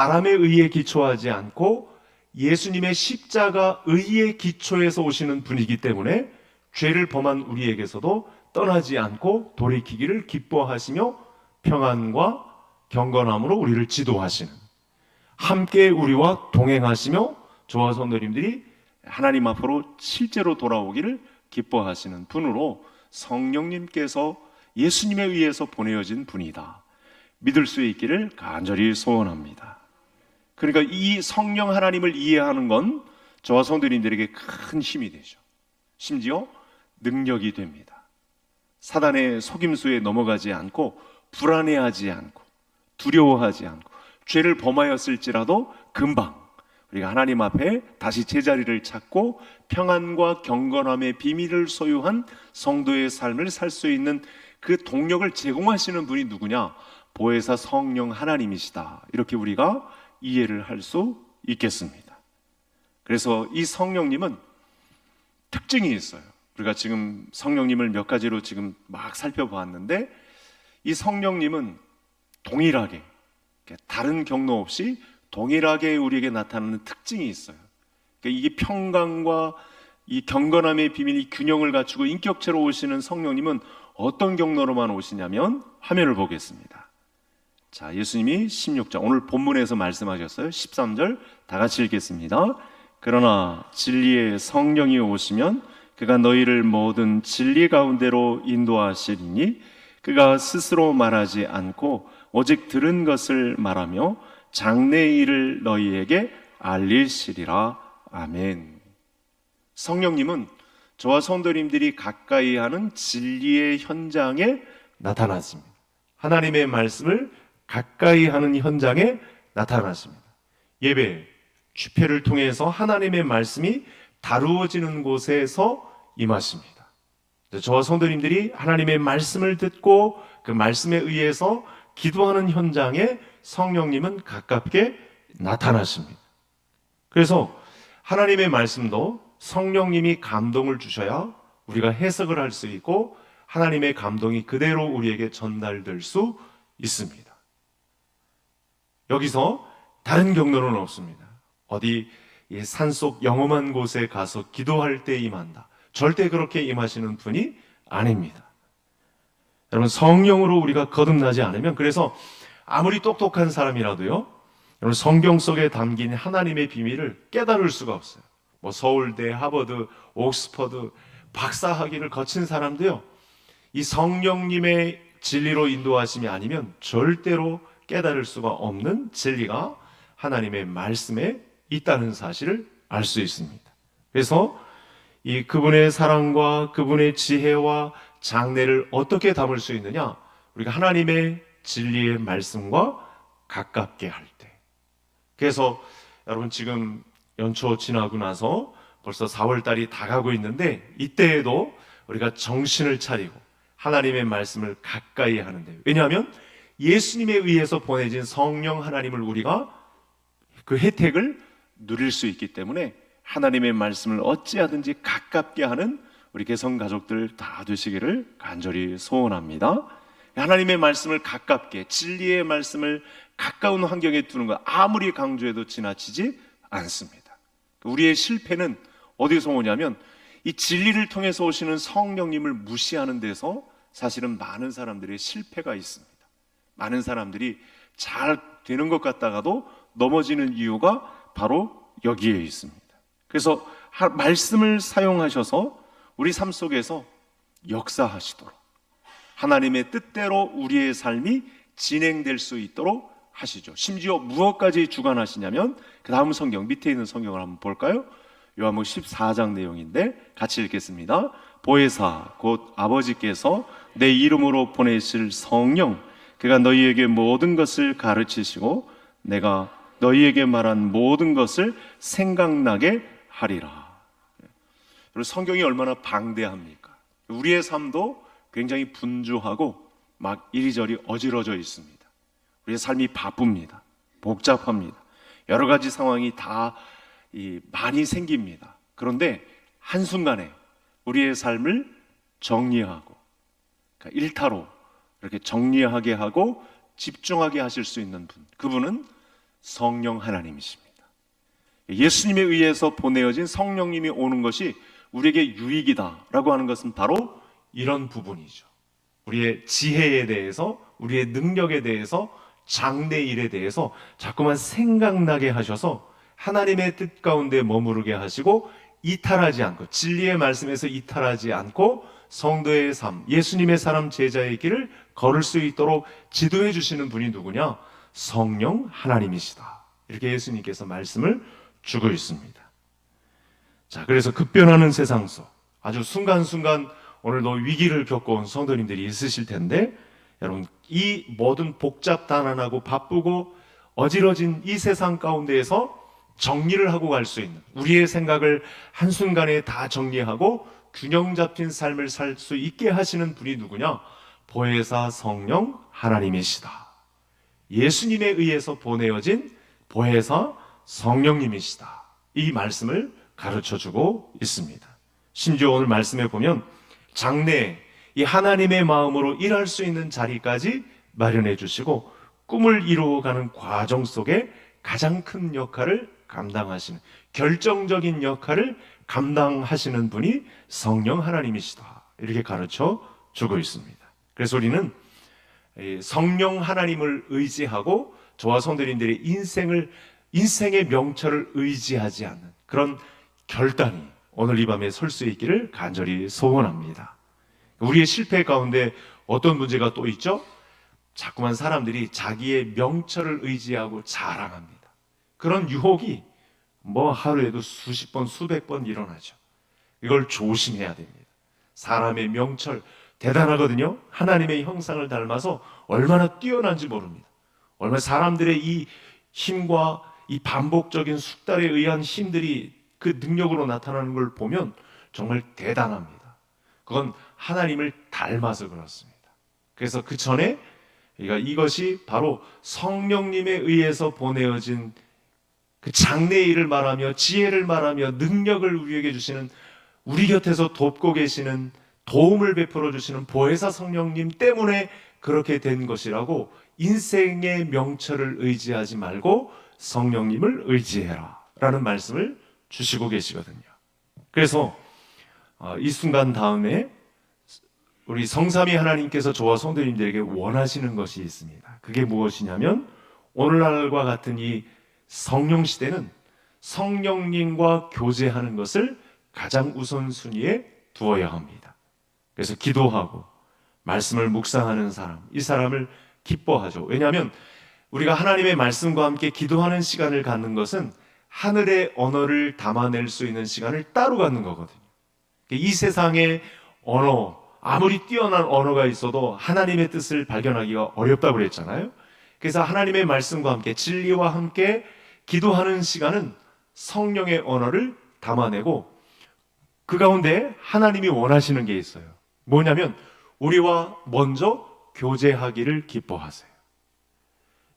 사람의 의에 기초하지 않고 예수님의 십자가 의의 기초에서 오시는 분이기 때문에 죄를 범한 우리에게서도 떠나지 않고 돌이키기를 기뻐하시며 평안과 경건함으로 우리를 지도하시는, 함께 우리와 동행하시며 저와 성도님들이 하나님 앞으로 실제로 돌아오기를 기뻐하시는 분으로 성령님께서 예수님에 의해서 보내어진 분이다, 믿을 수 있기를 간절히 소원합니다. 그러니까 이 성령 하나님을 이해하는 건 저와 성도님들에게 큰 힘이 되죠. 심지어 능력이 됩니다. 사단의 속임수에 넘어가지 않고, 불안해하지 않고, 두려워하지 않고, 죄를 범하였을지라도 금방 우리가 하나님 앞에 다시 제자리를 찾고 평안과 경건함의 비밀을 소유한 성도의 삶을 살 수 있는 그 동력을 제공하시는 분이 누구냐? 보혜사 성령 하나님이시다, 이렇게 우리가 이해를 할 수 있겠습니다. 그래서 이 성령님은 특징이 있어요. 우리가 지금 성령님을 몇 가지로 지금 막 살펴보았는데, 이 성령님은 동일하게, 다른 경로 없이 동일하게 우리에게 나타나는 특징이 있어요. 이게 평강과 이 경건함의 비밀이 균형을 갖추고 인격체로 오시는 성령님은 어떤 경로로만 오시냐면, 화면을 보겠습니다. 자, 예수님이 16장 오늘 본문에서 말씀하셨어요. 13절 다 같이 읽겠습니다. 그러나 진리의 성령이 오시면 그가 너희를 모든 진리 가운데로 인도하시리니 그가 스스로 말하지 않고 오직 들은 것을 말하며 장래의 일을 너희에게 알리시리라. 아멘. 성령님은 저와 성도님들이 가까이 하는 진리의 현장에 나타났습니다. 하나님의 말씀을 가까이 하는 현장에 나타났습니다. 예배, 집회를 통해서 하나님의 말씀이 다루어지는 곳에서 임하십니다. 저와 성도님들이 하나님의 말씀을 듣고 그 말씀에 의해서 기도하는 현장에 성령님은 가깝게 나타나십니다. 그래서 하나님의 말씀도 성령님이 감동을 주셔야 우리가 해석을 할 수 있고 하나님의 감동이 그대로 우리에게 전달될 수 있습니다. 여기서 다른 경로는 없습니다. 어디 산속 영험한 곳에 가서 기도할 때 임한다, 절대 그렇게 임하시는 분이 아닙니다. 여러분, 성령으로 우리가 거듭나지 않으면, 그래서 아무리 똑똑한 사람이라도요, 여러분, 성경 속에 담긴 하나님의 비밀을 깨달을 수가 없어요. 뭐 서울대, 하버드, 옥스퍼드 박사학위를 거친 사람도요, 이 성령님의 진리로 인도하심이 아니면 절대로 깨달을 수가 없는 진리가 하나님의 말씀에 있다는 사실을 알 수 있습니다. 그래서 이 그분의 사랑과 그분의 지혜와 장래를 어떻게 담을 수 있느냐? 우리가 하나님의 진리의 말씀과 가깝게 할 때. 그래서 여러분, 지금 연초 지나고 나서 벌써 4월 달이 다 가고 있는데, 이때에도 우리가 정신을 차리고 하나님의 말씀을 가까이 하는데, 왜냐하면 예수님에 의해서 보내진 성령 하나님을 우리가 그 혜택을 누릴 수 있기 때문에 하나님의 말씀을 어찌하든지 가깝게 하는 우리 개성 가족들 다 되시기를 간절히 소원합니다. 하나님의 말씀을 가깝게, 진리의 말씀을 가까운 환경에 두는 것, 아무리 강조해도 지나치지 않습니다. 우리의 실패는 어디서 오냐면, 이 진리를 통해서 오시는 성령님을 무시하는 데서 사실은 많은 사람들의 실패가 있습니다. 많은 사람들이 잘 되는 것 같다가도 넘어지는 이유가 바로 여기에 있습니다. 그래서 말씀을 사용하셔서 우리 삶 속에서 역사하시도록, 하나님의 뜻대로 우리의 삶이 진행될 수 있도록 하시죠. 심지어 무엇까지 주관하시냐면, 그 다음 성경, 밑에 있는 성경을 한번 볼까요? 요한복음 14장 내용인데 같이 읽겠습니다. 보혜사 곧 아버지께서 내 이름으로 보내실 성령, 그가 너희에게 모든 것을 가르치시고 내가 너희에게 말한 모든 것을 생각나게 하리라. 그리고 성경이 얼마나 방대합니까? 우리의 삶도 굉장히 분주하고 막 이리저리 어지러져 있습니다. 우리의 삶이 바쁩니다. 복잡합니다. 여러 가지 상황이 다 많이 생깁니다. 그런데 한순간에 우리의 삶을 정리하고, 그러니까 일타로 이렇게 정리하게 하고 집중하게 하실 수 있는 분, 그분은 성령 하나님이십니다. 예수님에 의해서 보내어진 성령님이 오는 것이 우리에게 유익이다라고 하는 것은 바로 이런 부분이죠. 우리의 지혜에 대해서, 우리의 능력에 대해서, 장래일에 대해서 자꾸만 생각나게 하셔서 하나님의 뜻 가운데 머무르게 하시고, 이탈하지 않고, 진리의 말씀에서 이탈하지 않고 성도의 삶, 예수님의 사람 제자의 길을 걸을 수 있도록 지도해 주시는 분이 누구냐? 성령 하나님이시다. 이렇게 예수님께서 말씀을 주고 있습니다. 자, 그래서 급변하는 세상 속 아주 순간순간 오늘도 위기를 겪어온 성도님들이 있으실 텐데, 여러분, 이 모든 복잡단안하고 바쁘고 어지러진 이 세상 가운데에서 정리를 하고 갈 수 있는, 우리의 생각을 한순간에 다 정리하고 균형 잡힌 삶을 살 수 있게 하시는 분이 누구냐? 보혜사 성령 하나님이시다. 예수님에 의해서 보내어진 보혜사 성령님이시다. 이 말씀을 가르쳐주고 있습니다. 심지어 오늘 말씀에 보면 장래에 이 하나님의 마음으로 일할 수 있는 자리까지 마련해 주시고, 꿈을 이루어가는 과정 속에 가장 큰 역할을 감당하시는, 결정적인 역할을 감당하시는 분이 성령 하나님이시다. 이렇게 가르쳐 주고 있습니다. 그래서 우리는 성령 하나님을 의지하고 저와 성도님들의 인생의 명철을 의지하지 않는 그런 결단이 오늘 이 밤에 설 수 있기를 간절히 소원합니다. 우리의 실패 가운데 어떤 문제가 또 있죠? 자꾸만 사람들이 자기의 명철을 의지하고 자랑합니다. 그런 유혹이 하루에도 수십 번, 수백 번 일어나죠. 이걸 조심해야 됩니다. 사람의 명철 대단하거든요. 하나님의 형상을 닮아서 얼마나 뛰어난지 모릅니다. 얼마나 사람들의 이 힘과 이 반복적인 숙달에 의한 힘들이 그 능력으로 나타나는 걸 보면 정말 대단합니다. 그건 하나님을 닮아서 그렇습니다. 그래서 그 전에 이것이 바로 성령님에 의해서 보내어진 그 장래일을 말하며 지혜를 말하며 능력을 우리에게 주시는, 우리 곁에서 돕고 계시는, 도움을 베풀어 주시는 보혜사 성령님 때문에 그렇게 된 것이라고, 인생의 명철을 의지하지 말고 성령님을 의지해라 라는 말씀을 주시고 계시거든요. 그래서 이 순간 다음에 우리 성삼위 하나님께서 저와 성도님들에게 원하시는 것이 있습니다. 그게 무엇이냐면, 오늘날과 같은 이 성령 시대는 성령님과 교제하는 것을 가장 우선순위에 두어야 합니다. 그래서 기도하고 말씀을 묵상하는 사람, 이 사람을 기뻐하죠. 왜냐하면 우리가 하나님의 말씀과 함께 기도하는 시간을 갖는 것은 하늘의 언어를 담아낼 수 있는 시간을 따로 갖는 거거든요. 이 세상의 언어, 아무리 뛰어난 언어가 있어도 하나님의 뜻을 발견하기가 어렵다고 그랬잖아요. 그래서 하나님의 말씀과 함께, 진리와 함께 기도하는 시간은 성령의 언어를 담아내고, 그 가운데 하나님이 원하시는 게 있어요. 뭐냐면 우리와 먼저 교제하기를 기뻐하세요.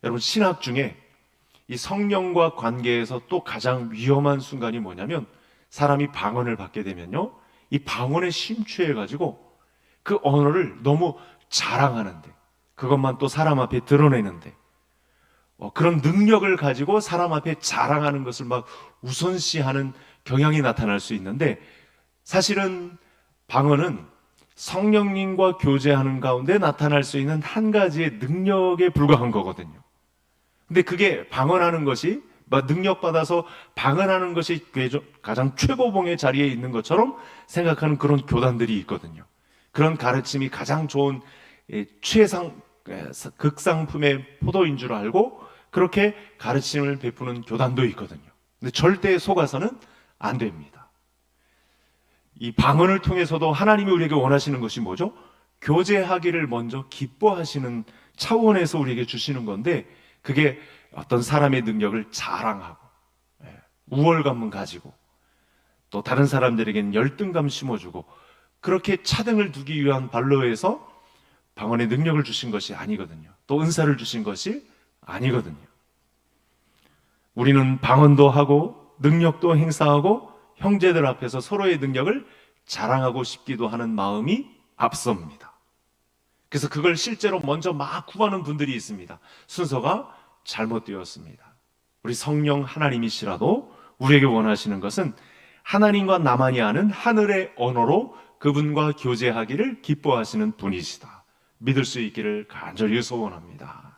여러분, 신학 중에 이 성령과 관계에서 또 가장 위험한 순간이 뭐냐면, 사람이 방언을 받게 되면요, 이 방언에 심취해가지고 그 언어를 너무 자랑하는데, 그것만 또 사람 앞에 드러내는데, 그런 능력을 가지고 사람 앞에 자랑하는 것을 막 우선시하는 경향이 나타날 수 있는데, 사실은 방언은 성령님과 교제하는 가운데 나타날 수 있는 한 가지의 능력에 불과한 거거든요. 근데 그게 방언하는 것이, 능력받아서 방언하는 것이 가장 최고봉의 자리에 있는 것처럼 생각하는 그런 교단들이 있거든요. 그런 가르침이 가장 좋은 극상품의 포도인 줄 알고 그렇게 가르침을 베푸는 교단도 있거든요. 근데 절대 속아서는 안 됩니다. 이 방언을 통해서도 하나님이 우리에게 원하시는 것이 뭐죠? 교제하기를 먼저 기뻐하시는 차원에서 우리에게 주시는 건데, 그게 어떤 사람의 능력을 자랑하고 우월감은 가지고 또 다른 사람들에게는 열등감 심어주고 그렇게 차등을 두기 위한 발로에서 방언의 능력을 주신 것이 아니거든요. 또 은사를 주신 것이 아니거든요. 우리는 방언도 하고 능력도 행사하고 형제들 앞에서 서로의 능력을 자랑하고 싶기도 하는 마음이 앞섭니다. 그래서 그걸 실제로 먼저 막 구하는 분들이 있습니다. 순서가 잘못되었습니다. 우리 성령 하나님이시라도 우리에게 원하시는 것은 하나님과 나만이 아는 하늘의 언어로 그분과 교제하기를 기뻐하시는 분이시다. 믿을 수 있기를 간절히 소원합니다.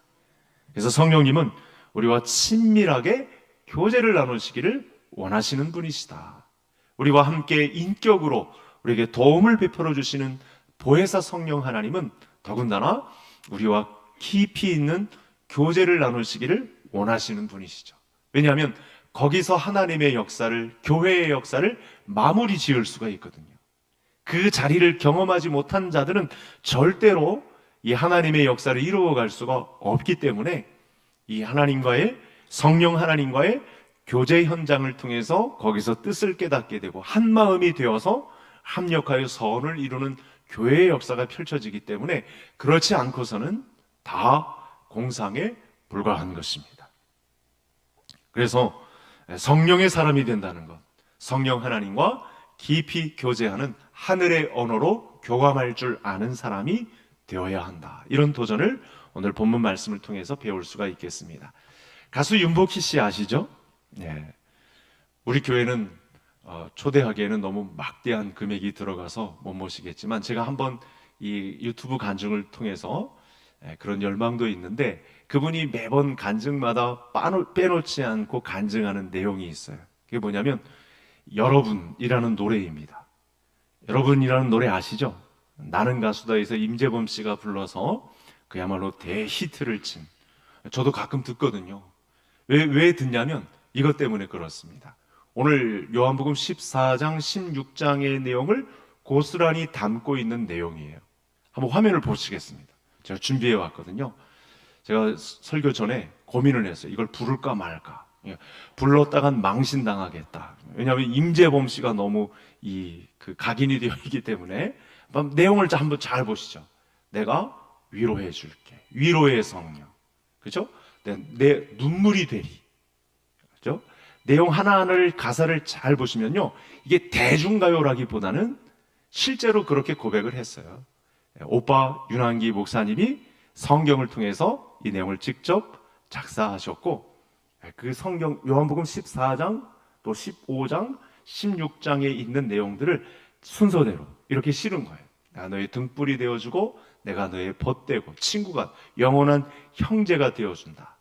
그래서 성령님은 우리와 친밀하게 교제를 나누시기를 원하시는 분이시다. 우리와 함께 인격으로 우리에게 도움을 베풀어 주시는 보혜사 성령 하나님은 더군다나 우리와 깊이 있는 교제를 나누시기를 원하시는 분이시죠. 왜냐하면 거기서 하나님의 역사를, 교회의 역사를 마무리 지을 수가 있거든요. 그 자리를 경험하지 못한 자들은 절대로 이 하나님의 역사를 이루어갈 수가 없기 때문에 이 하나님과의, 성령 하나님과의 교제 현장을 통해서 거기서 뜻을 깨닫게 되고 한 마음이 되어서 합력하여 선을 이루는 교회의 역사가 펼쳐지기 때문에 그렇지 않고서는 다 공상에 불과한 것입니다. 그래서 성령의 사람이 된다는 것, 성령 하나님과 깊이 교제하는 하늘의 언어로 교감할 줄 아는 사람이 되어야 한다. 이런 도전을 오늘 본문 말씀을 통해서 배울 수가 있겠습니다. 가수 윤복희 씨 아시죠? 네. 우리 교회는 초대하기에는 너무 막대한 금액이 들어가서 못 모시겠지만 제가 한번 이 유튜브 간증을 통해서 그런 열망도 있는데 그분이 매번 간증마다 빼놓지 않고 간증하는 내용이 있어요. 그게 뭐냐면 여러분이라는 노래입니다. 여러분이라는 노래 아시죠? 나는 가수다에서 임재범 씨가 불러서 그야말로 대히트를 친, 저도 가끔 듣거든요. 왜 듣냐면 이것 때문에 그렇습니다. 오늘 요한복음 14장 16장의 내용을 고스란히 담고 있는 내용이에요. 한번 화면을 보시겠습니다. 제가 준비해 왔거든요. 제가 설교 전에 고민을 했어요. 이걸 부를까 말까. 불렀다간 망신당하겠다. 왜냐하면 임재범 씨가 너무 각인이 되어 있기 때문에 내용을 한번 잘 보시죠. 내가 위로해 줄게. 위로의 성령. 그죠? 내 눈물이 되리. 그죠? 내용 하나하나를 가사를 잘 보시면요. 이게 대중가요라기보다는 실제로 그렇게 고백을 했어요. 오빠 윤한기 목사님이 성경을 통해서 이 내용을 직접 작사하셨고 그 성경 요한복음 14장 또 15장 16장에 있는 내용들을 순서대로 이렇게 실은 거예요. 내가 너의 등불이 되어주고 내가 너의 벗되고 친구가 영원한 형제가 되어준다.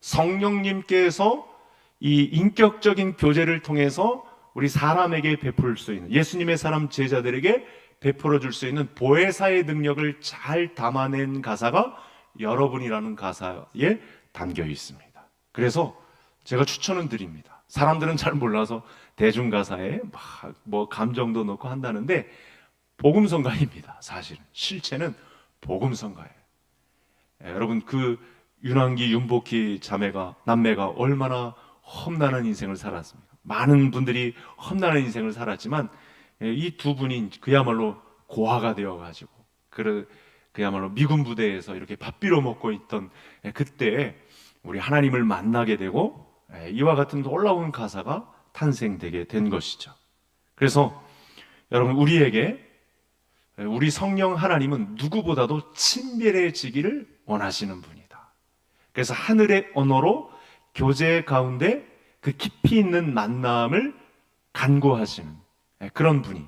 성령님께서 이 인격적인 교제를 통해서 우리 사람에게 베풀 수 있는, 예수님의 사람 제자들에게 베풀어 줄 수 있는 보혜사의 능력을 잘 담아낸 가사가 여러분이라는 가사에 담겨 있습니다. 그래서 제가 추천은 드립니다. 사람들은 잘 몰라서 대중가사에 뭐 감정도 넣고 한다는데 복음성가입니다. 사실은 실체는 복음성가예요. 여러분 그 윤한기 윤복희 남매가 얼마나 험난한 인생을 살았습니까? 많은 분들이 험난한 인생을 살았지만 이 두 분이 그야말로 고아가 되어가지고 그야말로 미군 부대에서 이렇게 밥 빌어 먹고 있던 그때 우리 하나님을 만나게 되고 이와 같은 놀라운 가사가 탄생되게 된 것이죠. 그래서 여러분 우리 성령 하나님은 누구보다도 친밀해지기를 원하시는 분이다. 그래서 하늘의 언어로 교제 가운데 그 깊이 있는 만남을 간구하시는 그런 분이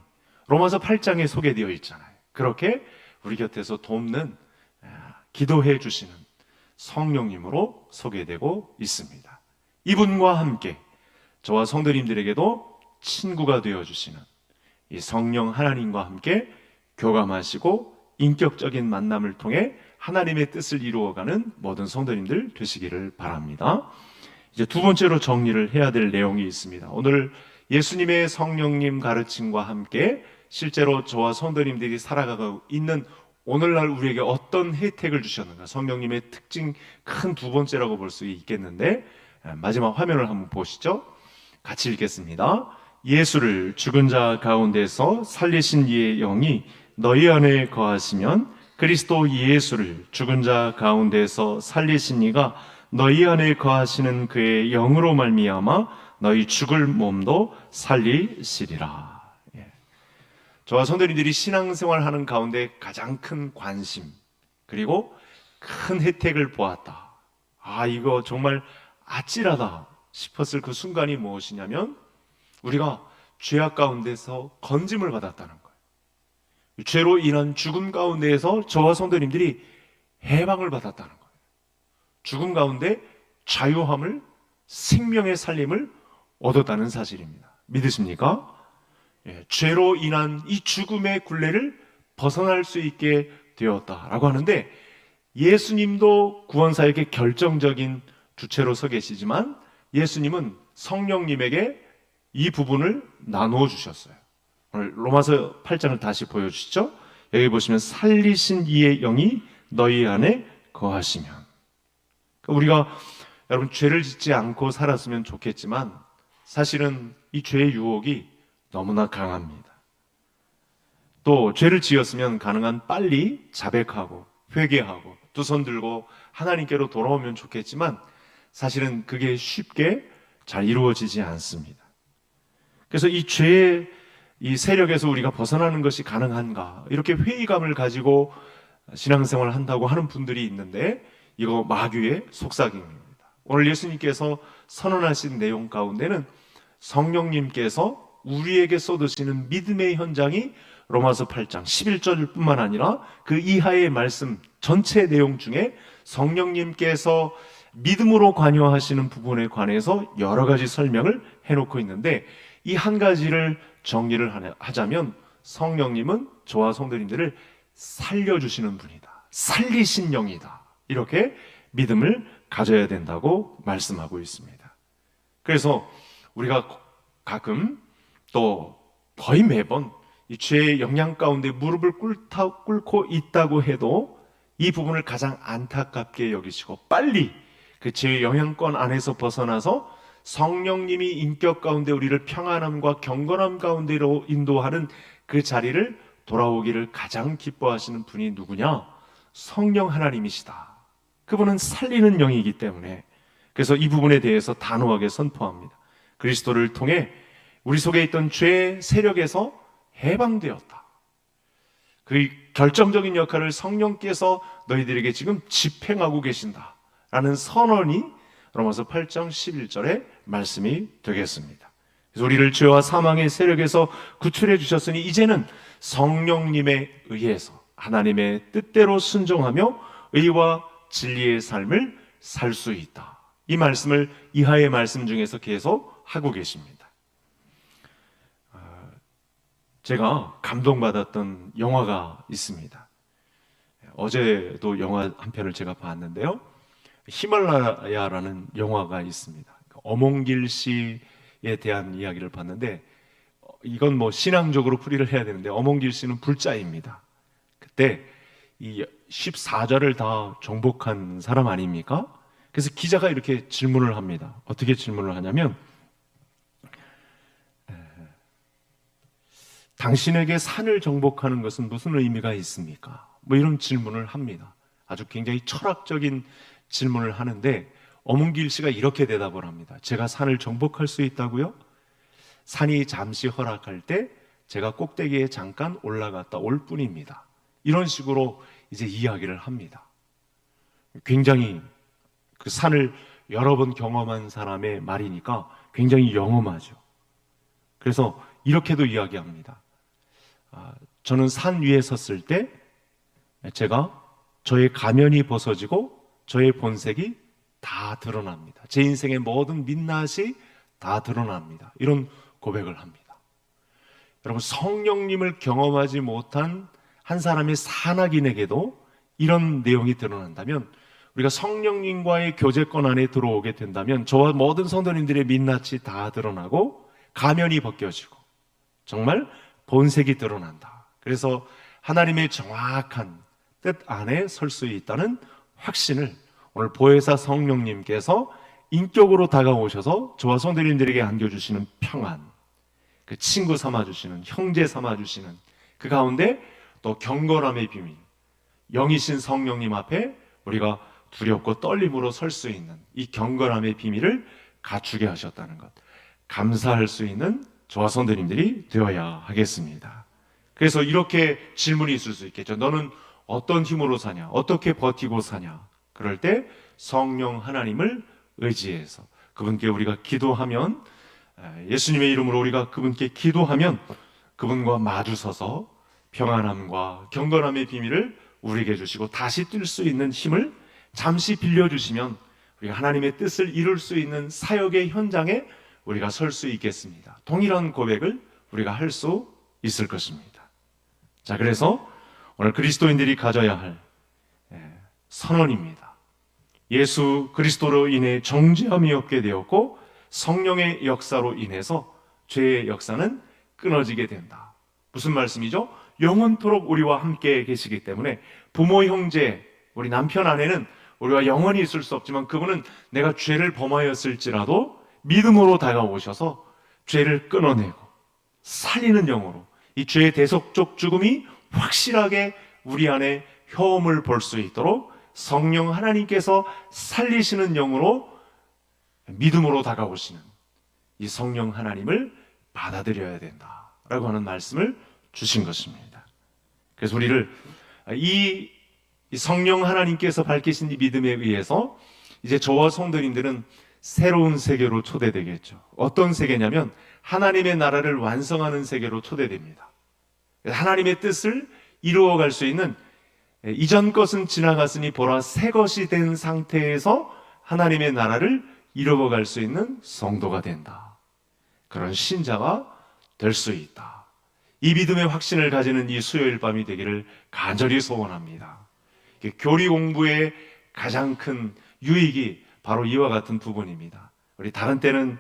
로마서 8장에 소개되어 있잖아요. 그렇게 우리 곁에서 돕는, 기도해 주시는 성령님으로 소개되고 있습니다. 이분과 함께 저와 성도님들에게도 친구가 되어주시는 이 성령 하나님과 함께 교감하시고 인격적인 만남을 통해 하나님의 뜻을 이루어가는 모든 성도님들 되시기를 바랍니다. 이제 두 번째로 정리를 해야 될 내용이 있습니다. 오늘 예수님의 성령님 가르침과 함께 실제로 저와 성도님들이 살아가고 있는 오늘날 우리에게 어떤 혜택을 주셨는가, 성령님의 특징 큰 두 번째라고 볼 수 있겠는데 마지막 화면을 한번 보시죠. 같이 읽겠습니다. 예수를 죽은 자 가운데서 살리신 이의 영이 너희 안에 거하시면 그리스도 예수를 죽은 자 가운데서 살리신 이가 너희 안에 거하시는 그의 영으로 말미암아 너희 죽을 몸도 살리시리라. 저와 성도님들이 신앙생활하는 가운데 가장 큰 관심 그리고 큰 혜택을 보았다. 이거 정말 아찔하다. 싶었을 그 순간이 무엇이냐면 우리가 죄악 가운데서 건짐을 받았다는 거예요. 죄로 인한 죽음 가운데에서 저와 성도님들이 해방을 받았다는 거예요. 죽음 가운데 자유함을, 생명의 살림을 얻었다는 사실입니다. 믿으십니까? 죄로 인한 이 죽음의 굴레를 벗어날 수 있게 되었다라고 하는데, 예수님도 구원사에게 결정적인 주체로 서 계시지만 예수님은 성령님에게 이 부분을 나누어 주셨어요. 오늘 로마서 8장을 다시 보여주시죠. 여기 보시면 살리신 이의 영이 너희 안에 거하시면, 우리가 여러분 죄를 짓지 않고 살았으면 좋겠지만 사실은 이 죄의 유혹이 너무나 강합니다. 또 죄를 지었으면 가능한 빨리 자백하고 회개하고 두 손 들고 하나님께로 돌아오면 좋겠지만 사실은 그게 쉽게 잘 이루어지지 않습니다. 그래서 이 죄의 이 세력에서 우리가 벗어나는 것이 가능한가, 이렇게 회의감을 가지고 신앙생활을 한다고 하는 분들이 있는데 이거 마귀의 속삭임입니다. 오늘 예수님께서 선언하신 내용 가운데는 성령님께서 우리에게 쏟으시는 믿음의 현장이 로마서 8장 11절 뿐만 아니라 그 이하의 말씀 전체 내용 중에 성령님께서 믿음으로 관여하시는 부분에 관해서 여러 가지 설명을 해놓고 있는데, 이 한 가지를 정리를 하자면 성령님은 저와 성도님들을 살려주시는 분이다, 살리신 영이다, 이렇게 믿음을 가져야 된다고 말씀하고 있습니다. 그래서 우리가 가끔 또 거의 매번 이 죄의 영향 가운데 무릎을 꿇고 있다고 해도 이 부분을 가장 안타깝게 여기시고 빨리 그 죄의 영향권 안에서 벗어나서 성령님이 인격 가운데 우리를 평안함과 경건함 가운데로 인도하는 그 자리를 돌아오기를 가장 기뻐하시는 분이 누구냐? 성령 하나님이시다. 그분은 살리는 영이기 때문에, 그래서 이 부분에 대해서 단호하게 선포합니다. 그리스도를 통해 우리 속에 있던 죄의 세력에서 해방되었다. 그 결정적인 역할을 성령께서 너희들에게 지금 집행하고 계신다 라는 선언이 로마서 8장 11절의 말씀이 되겠습니다. 그래서 우리를 죄와 사망의 세력에서 구출해 주셨으니 이제는 성령님에 의해서 하나님의 뜻대로 순종하며 의와 진리의 삶을 살 수 있다. 이 말씀을 이하의 말씀 중에서 계속 하고 계십니다. 제가 감동받았던 영화가 있습니다. 어제도 영화 한 편을 제가 봤는데요. 히말라야라는 영화가 있습니다. 엄홍길 씨에 대한 이야기를 봤는데, 이건 뭐 신앙적으로 풀이를 해야 되는데 엄홍길 씨는 불자입니다. 그때 이 14절을 다 정복한 사람 아닙니까? 그래서 기자가 이렇게 질문을 합니다. 어떻게 질문을 하냐면, 당신에게 산을 정복하는 것은 무슨 의미가 있습니까? 뭐 이런 질문을 합니다. 아주 굉장히 철학적인 질문을 하는데 엄은길 씨가 이렇게 대답을 합니다. 제가 산을 정복할 수 있다고요? 산이 잠시 허락할 때 제가 꼭대기에 잠깐 올라갔다 올 뿐입니다. 이런 식으로 이제 이야기를 합니다. 굉장히 그 산을 여러 번 경험한 사람의 말이니까 굉장히 영험하죠. 그래서 이렇게도 이야기합니다. 저는 산 위에 섰을 때 제가 저의 가면이 벗어지고 저의 본색이 다 드러납니다. 제 인생의 모든 민낯이 다 드러납니다. 이런 고백을 합니다. 여러분, 성령님을 경험하지 못한 한 사람의 산악인에게도 이런 내용이 드러난다면, 우리가 성령님과의 교제권 안에 들어오게 된다면 저와 모든 성도님들의 민낯이 다 드러나고 가면이 벗겨지고 정말 본색이 드러난다. 그래서 하나님의 정확한 뜻 안에 설 수 있다는 확신을 오늘 보혜사 성령님께서 인격으로 다가오셔서 저와 성도님들에게 안겨주시는 평안, 그 친구 삼아주시는, 형제 삼아주시는 그 가운데 또 경건함의 비밀, 영이신 성령님 앞에 우리가 두렵고 떨림으로 설 수 있는 이 경건함의 비밀을 갖추게 하셨다는 것, 감사할 수 있는 저와 성도님들이 되어야 하겠습니다. 그래서 이렇게 질문이 있을 수 있겠죠. 너는 어떤 힘으로 사냐? 어떻게 버티고 사냐? 그럴 때 성령 하나님을 의지해서 그분께 우리가 기도하면, 예수님의 이름으로 우리가 그분께 기도하면 그분과 마주서서 평안함과 경건함의 비밀을 우리에게 주시고 다시 뛸 수 있는 힘을 잠시 빌려주시면 우리가 하나님의 뜻을 이룰 수 있는 사역의 현장에 우리가 설 수 있겠습니다. 동일한 고백을 우리가 할 수 있을 것입니다. 자, 그래서 오늘 그리스도인들이 가져야 할 선언입니다. 예수 그리스도로 인해 정죄함이 없게 되었고 성령의 역사로 인해서 죄의 역사는 끊어지게 된다. 무슨 말씀이죠? 영원토록 우리와 함께 계시기 때문에 부모, 형제, 우리 남편, 아내는 우리와 영원히 있을 수 없지만 그분은 내가 죄를 범하였을지라도 믿음으로 다가오셔서 죄를 끊어내고 살리는 영으로 이 죄의 대속적 죽음이 확실하게 우리 안에 혀음을 볼 수 있도록 성령 하나님께서 살리시는 영으로 믿음으로 다가오시는 이 성령 하나님을 받아들여야 된다라고 하는 말씀을 주신 것입니다. 그래서 우리를 이 성령 하나님께서 밝히신 이 믿음에 의해서 이제 저와 성도님들은 새로운 세계로 초대되겠죠. 어떤 세계냐면 하나님의 나라를 완성하는 세계로 초대됩니다. 하나님의 뜻을 이루어갈 수 있는 이전 것은 지나갔으니 보라 새 것이 된 상태에서 하나님의 나라를 이루어갈 수 있는 성도가 된다. 그런 신자가 될 수 있다. 이 믿음의 확신을 가지는 이 수요일 밤이 되기를 간절히 소원합니다. 교리 공부의 가장 큰 유익이 바로 이와 같은 부분입니다. 우리 다른 때는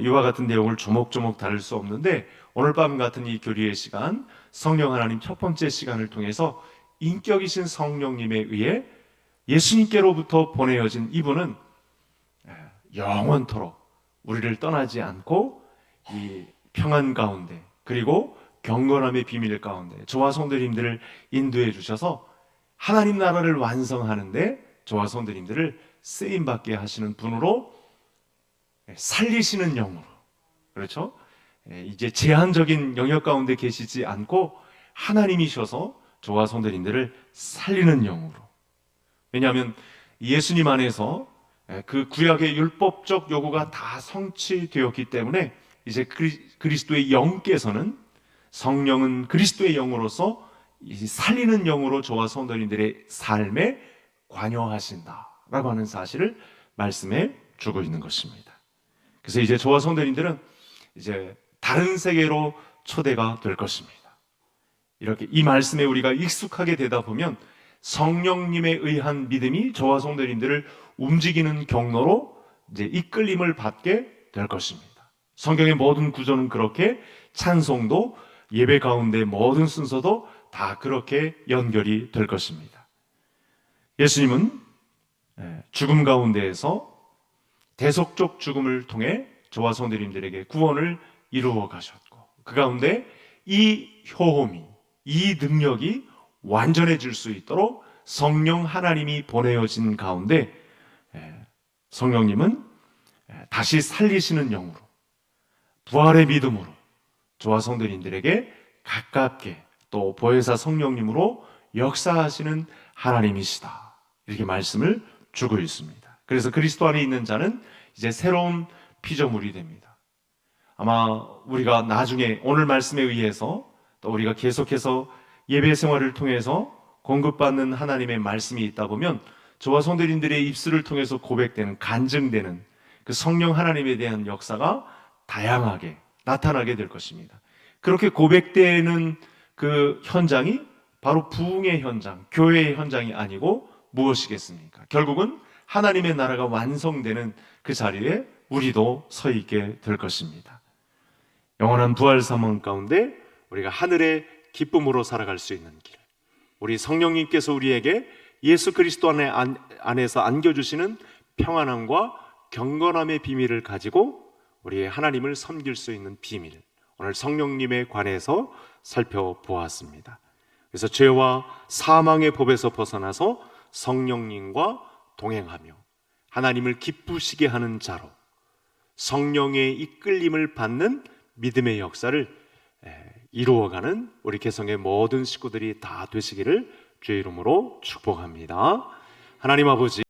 이와 같은 내용을 조목조목 다룰 수 없는데 오늘 밤 같은 이 교리의 시간, 성령 하나님 첫 번째 시간을 통해서 인격이신 성령님에 의해 예수님께로부터 보내어진 이분은 영원토록 우리를 떠나지 않고 이 평안 가운데 그리고 경건함의 비밀 가운데 저와 성도님들을 인도해 주셔서 하나님 나라를 완성하는데 저와 성도님들을 쓰임받게 하시는 분으로 살리시는 영으로, 그렇죠? 이제 제한적인 영역 가운데 계시지 않고 하나님이셔서 저와 성도님들을 살리는 영으로. 왜냐하면 예수님 안에서 그 구약의 율법적 요구가 다 성취되었기 때문에 이제 그리스도의 영께서는 성령은 그리스도의 영으로서 살리는 영으로 저와 성도님들의 삶에 관여하신다라고 하는 사실을 말씀해 주고 있는 것입니다. 그래서 이제 저와 성도님들은 이제 다른 세계로 초대가 될 것입니다. 이렇게 이 말씀에 우리가 익숙하게 되다 보면 성령님에 의한 믿음이 저와 성도님들을 움직이는 경로로 이제 이끌림을 받게 될 것입니다. 성경의 모든 구조는 그렇게 찬송도 예배 가운데 모든 순서도 다 그렇게 연결이 될 것입니다. 예수님은 죽음 가운데에서 대속적 죽음을 통해 저와 성도님들에게 구원을 이루어 가셨고 그 가운데 이 효험이 이 능력이 완전해질 수 있도록 성령 하나님이 보내어진 가운데 성령님은 다시 살리시는 영으로 부활의 믿음으로 저와 성도님들에게 가깝게 또 보혜사 성령님으로 역사하시는 하나님이시다. 이렇게 말씀을 주고 있습니다. 그래서 그리스도 안에 있는 자는 이제 새로운 피조물이 됩니다. 아마 우리가 나중에 오늘 말씀에 의해서 또 우리가 계속해서 예배 생활을 통해서 공급받는 하나님의 말씀이 있다 보면 저와 성도님들의 입술을 통해서 고백되는 간증되는 그 성령 하나님에 대한 역사가 다양하게 나타나게 될 것입니다. 그렇게 고백되는 그 현장이 바로 부흥의 현장, 교회의 현장이 아니고 무엇이겠습니까? 결국은 하나님의 나라가 완성되는 그 자리에 우리도 서 있게 될 것입니다. 영원한 부활 사망 가운데 우리가 하늘의 기쁨으로 살아갈 수 있는 길, 우리 성령님께서 우리에게 예수 그리스도 안에서 안겨주시는 평안함과 경건함의 비밀을 가지고 우리의 하나님을 섬길 수 있는 비밀, 오늘 성령님에 관해서 살펴보았습니다. 그래서 죄와 사망의 법에서 벗어나서 성령님과 동행하며 하나님을 기쁘시게 하는 자로 성령의 이끌림을 받는 믿음의 역사를 이루어가는 우리 개성의 모든 식구들이 다 되시기를 주의 이름으로 축복합니다. 하나님 아버지